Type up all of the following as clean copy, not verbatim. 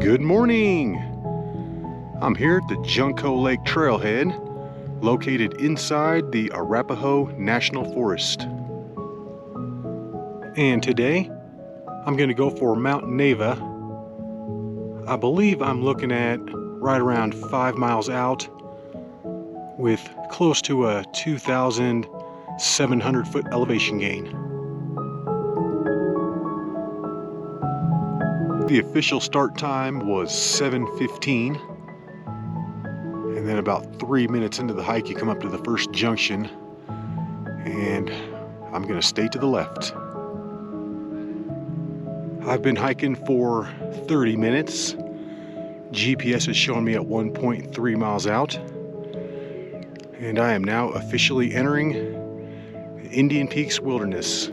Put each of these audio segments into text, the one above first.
Good morning! I'm here at the Junco Lake Trailhead, located inside the Arapaho National Forest. And today, I'm going to go for Mount Neva. I believe I'm looking at right around 5 miles out with close to a 2,700 foot elevation gain. The official start time was 7:15, and then about 3 minutes into the hike you come up to the first junction, and I'm gonna stay to the left. I've been hiking for 30 minutes. GPS is showing me at 1.3 miles out, and I am now officially entering Indian Peaks Wilderness.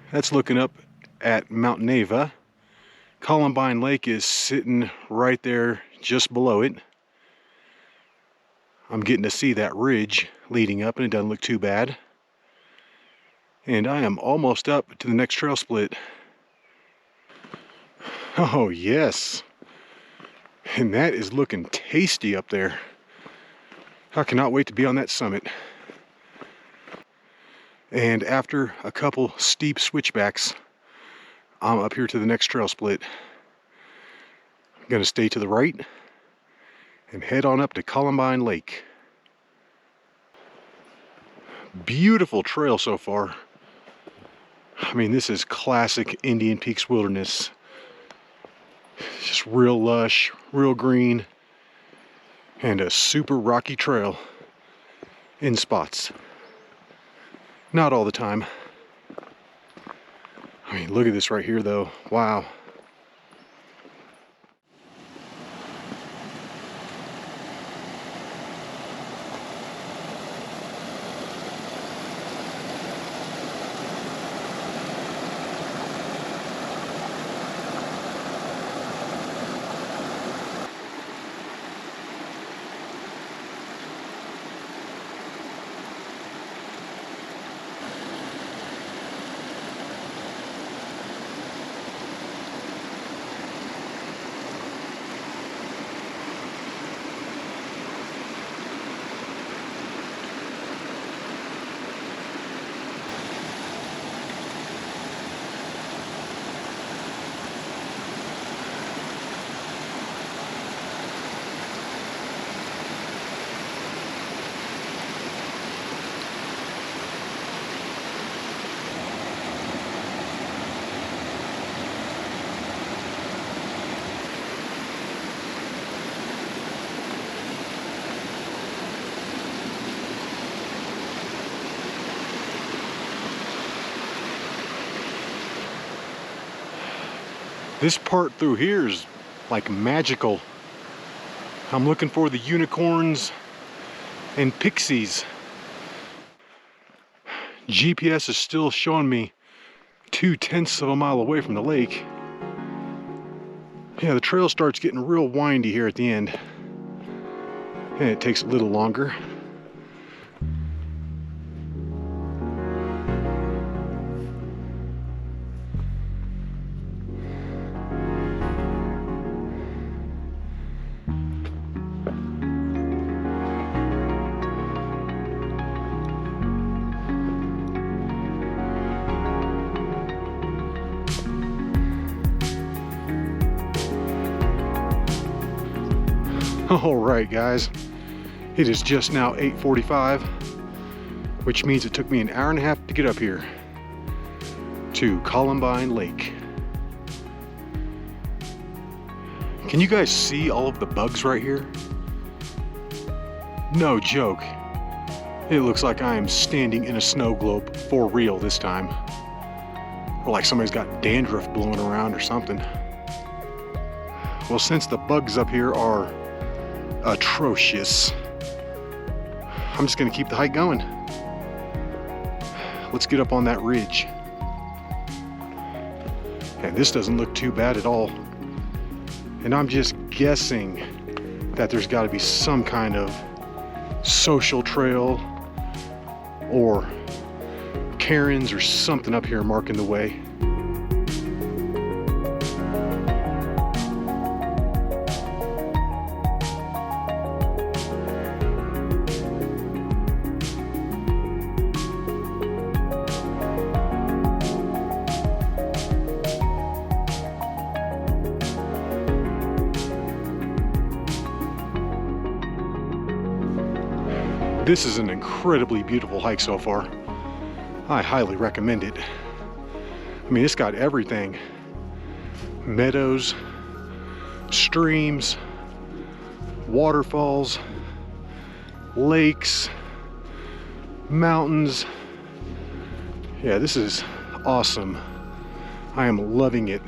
That's looking up at Mount Neva. Columbine Lake is sitting right there just below it. I'm getting to see that ridge leading up, and it doesn't look too bad. And I am almost up to the next trail split. Oh yes, and that is looking tasty up there. I cannot wait to be on that summit. And after a couple steep switchbacks, I'm up here to the next trail split. I'm gonna stay to the right and head on up to Columbine Lake. Beautiful trail so far. I mean, this is classic Indian Peaks Wilderness. Just real lush, real green, and a super rocky trail in spots. Not all the time. I mean, look at this right here though. Wow. This part through here is like magical. I'm looking for the unicorns and pixies. GPS is still showing me 2/10 of a mile away from the lake. Yeah, the trail starts getting real windy here at the end, and it takes a little longer. Alright guys, it is just now 8:45, which means it took me an hour and a half to get up here to Columbine Lake. Can you guys see all of the bugs right here? No joke. It looks like I am standing in a snow globe for real this time. Or like somebody's got dandruff blowing around or something. Well, since the bugs up here are atrocious, I'm just gonna keep the hike going. Let's get up on that ridge. And this doesn't look too bad at all. And I'm just guessing that there's got to be some kind of social trail or cairns or something up here marking the way. This is an incredibly beautiful hike so far. I highly recommend it. I mean, it's got everything. Meadows, streams, waterfalls, lakes, mountains. Yeah, this is awesome. I am loving it.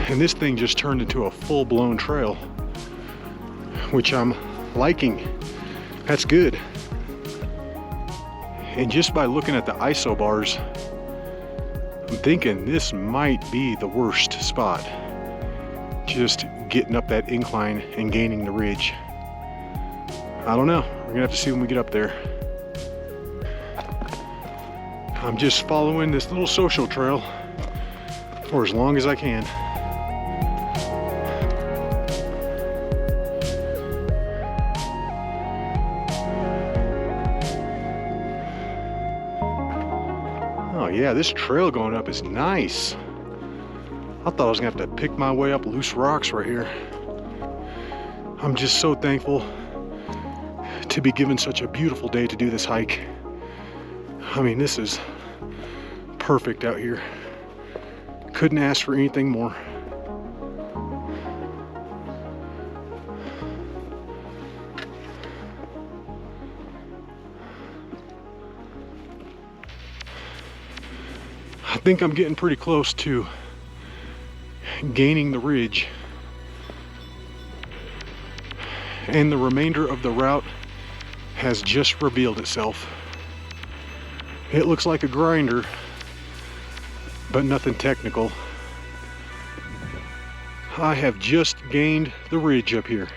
And this thing just turned into a full-blown trail, which I'm liking. That's good. And just by looking at the isobars, I'm thinking this might be the worst spot. Just getting up that incline and gaining the ridge. I don't know. We're gonna have to see when we get up there. I'm just following this little social trail for as long as I can. Oh yeah, this trail going up is nice. I thought I was gonna have to pick my way up loose rocks right here. I'm just so thankful to be given such a beautiful day to do this hike. I mean, this is perfect out here. Couldn't ask for anything more. I think I'm getting pretty close to gaining the ridge, and the remainder of the route has just revealed itself. It looks like a grinder, but nothing technical. I have just gained the ridge up here.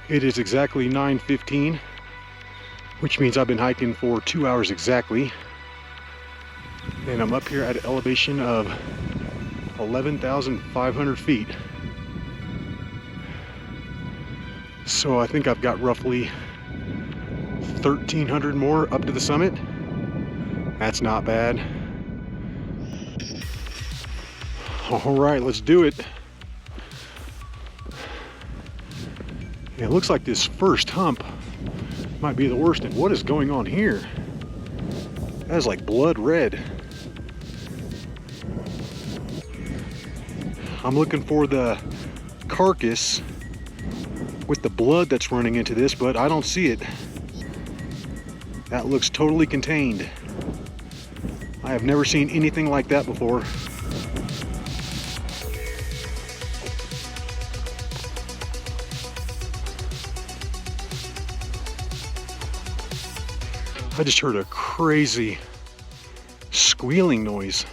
It is exactly 9:15, which means I've been hiking for 2 hours exactly. And I'm up here at an elevation of 11,500 feet. So I think I've got roughly 1,300 more up to the summit. That's not bad. All right, let's do it. It looks like this first hump might be the worst. And what is going on here? That is like blood red. I'm looking for the carcass with the blood that's running into this, but I don't see it. That looks totally contained. I have never seen anything like that before. I just heard a crazy squealing noise.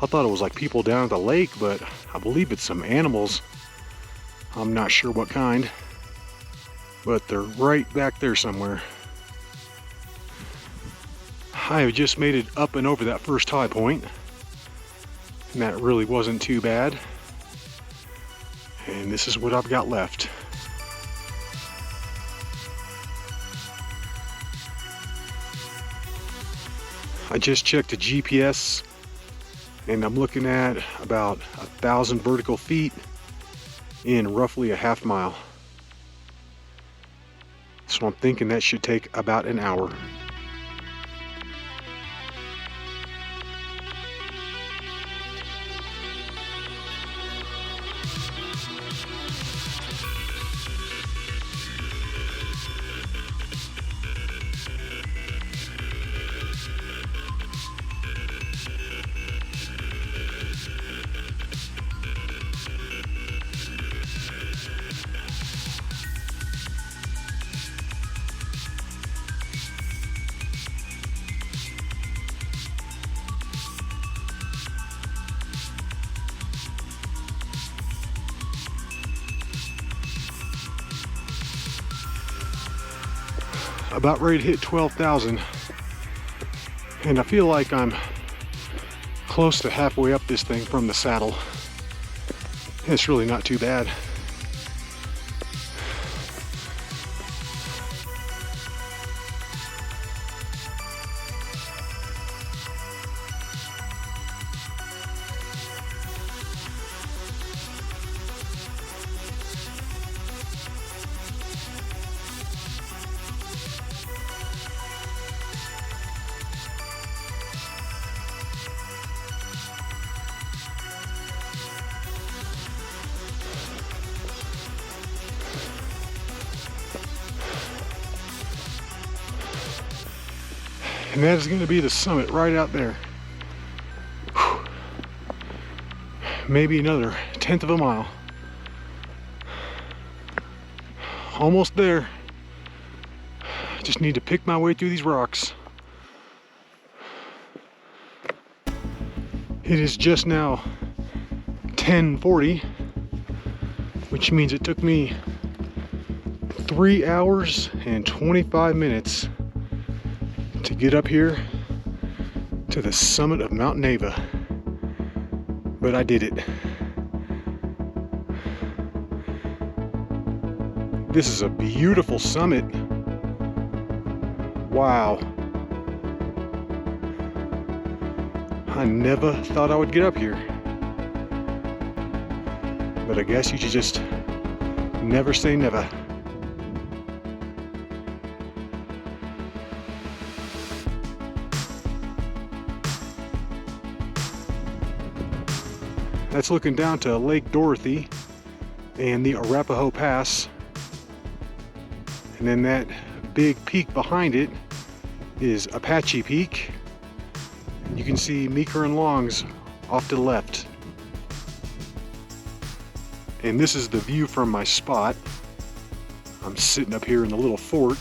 I thought it was like people down at the lake, but I believe it's some animals. I'm not sure what kind, but they're right back there somewhere. I have just made it up and over that first high point, and that really wasn't too bad. And this is what I've got left. I just checked the GPS, and I'm looking at about 1,000 vertical feet in roughly a half mile. So I'm thinking that should take about an hour. about ready to hit 12,000. And I feel like I'm close to halfway up this thing from the saddle. It's really not too bad. And that is going to be the summit right out there. Whew. Maybe another 1/10 of a mile. Almost there. Just need to pick my way through these rocks. It is just now 10:40, which means it took me 3 hours and 25 minutes to get up here to the summit of Mount Neva. But I did it. This is a beautiful summit. Wow. I never thought I would get up here. But I guess you should just never say never. That's looking down to Lake Dorothy and the Arapaho Pass. And then that big peak behind it is Apache Peak. You can see Meeker and Longs off to the left. And this is the view from my spot. I'm sitting up here in the little fort.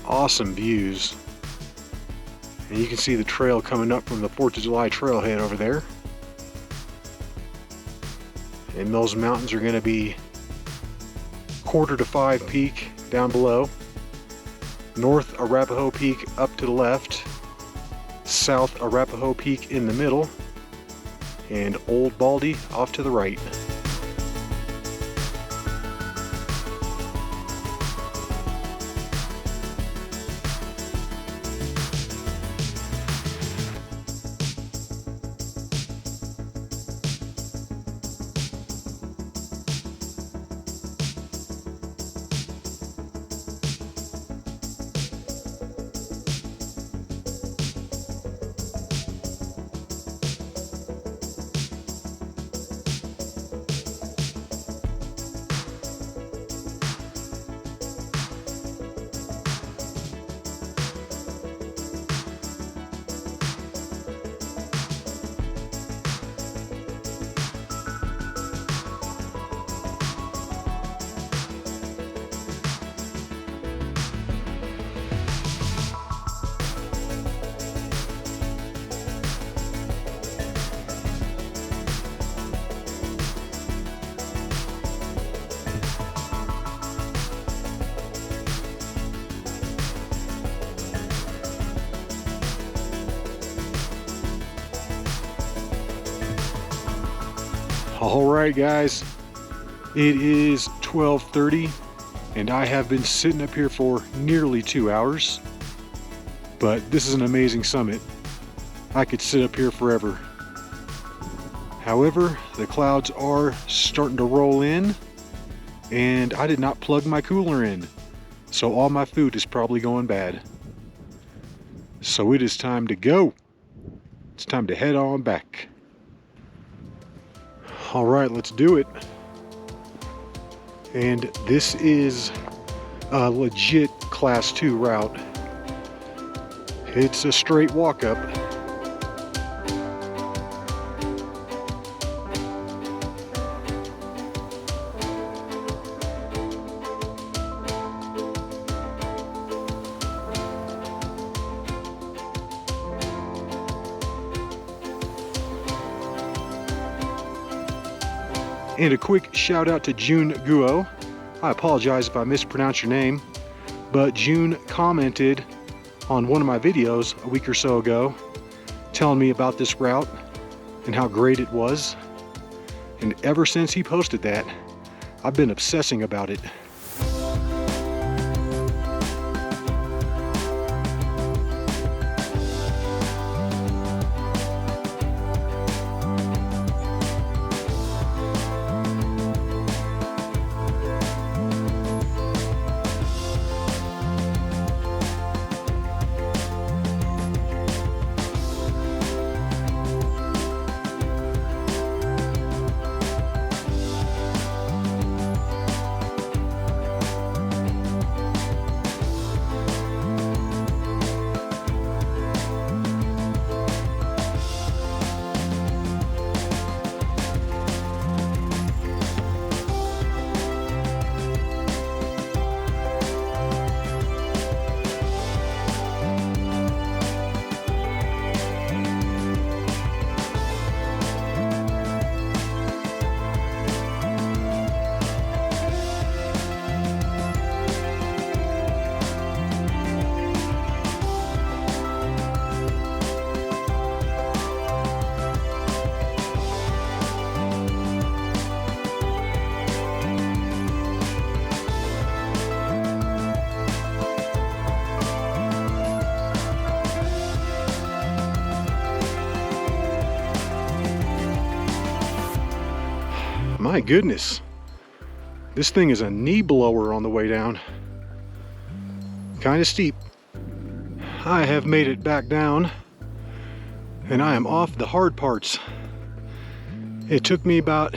Awesome views. And you can see the trail coming up from the 4th of July trailhead over there. And those mountains are going to be 4 to 5 Peak down below. North Arapaho Peak up to the left. South Arapaho Peak in the middle. And Old Baldy off to the right. Alright guys, it is 12:30 and I have been sitting up here for nearly 2 hours, but this is an amazing summit. I could sit up here forever. However, the clouds are starting to roll in and I did not plug my cooler in, so all my food is probably going bad. So it is time to go. It's time to head on back. All right, let's do it. And this is a legit class 2 route. It's a straight walk up. And a quick shout out to Junco. I apologize if I mispronounce your name. but June commented on one of my videos a week or so ago telling me about this route and how great it was. And ever since he posted that, I've been obsessing about it. My goodness, this thing is a knee blower on the way down. Kind of steep. I have made it back down and I am off the hard parts. It took me about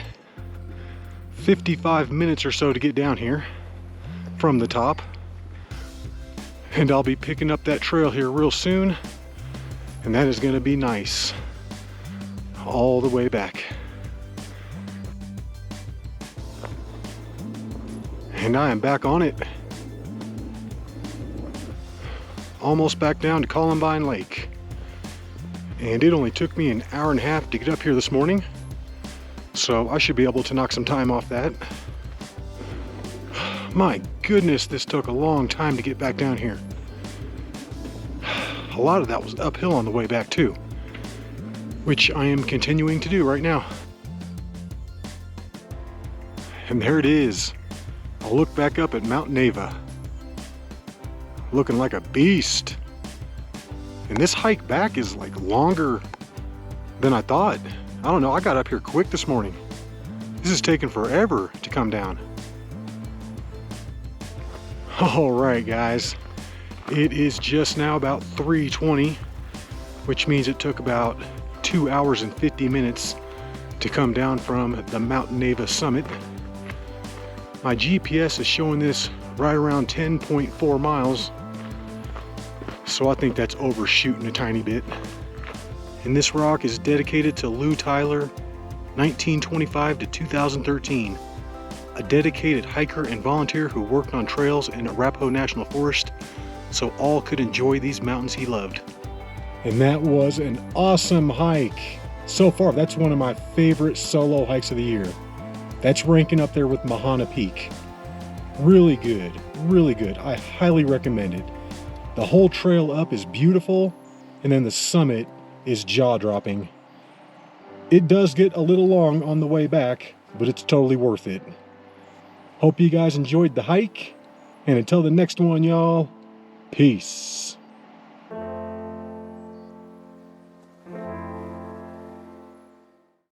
55 minutes or so to get down here from the top, and I'll be picking up that trail here real soon, and that is going to be nice all the way back. And I am back on it. Almost back down to Columbine Lake. And it only took me an hour and a half to get up here this morning, so I should be able to knock some time off that. My goodness, this took a long time to get back down here. A lot of that was uphill on the way back too, which I am continuing to do right now. And there it is. I'll look back up at Mount Neva, looking like a beast. And this hike back is like longer than I thought. I don't know, I got up here quick this morning. This is taking forever to come down. All right, guys, it is just now about 3:20, which means it took about 2 hours and 50 minutes to come down from the Mount Neva summit. My GPS is showing this right around 10.4 miles, so I think that's overshooting a tiny bit. And this rock is dedicated to Lou Tyler, 1925 to 2013, a dedicated hiker and volunteer who worked on trails in Arapaho National Forest so all could enjoy these mountains he loved. And that was an awesome hike. So far, that's one of my favorite solo hikes of the year. That's ranking up there with Mahana Peak. Really good, really good. I highly recommend it. The whole trail up is beautiful, and then the summit is jaw-dropping. It does get a little long on the way back, but it's totally worth it. Hope you guys enjoyed the hike, and until the next one, y'all, peace.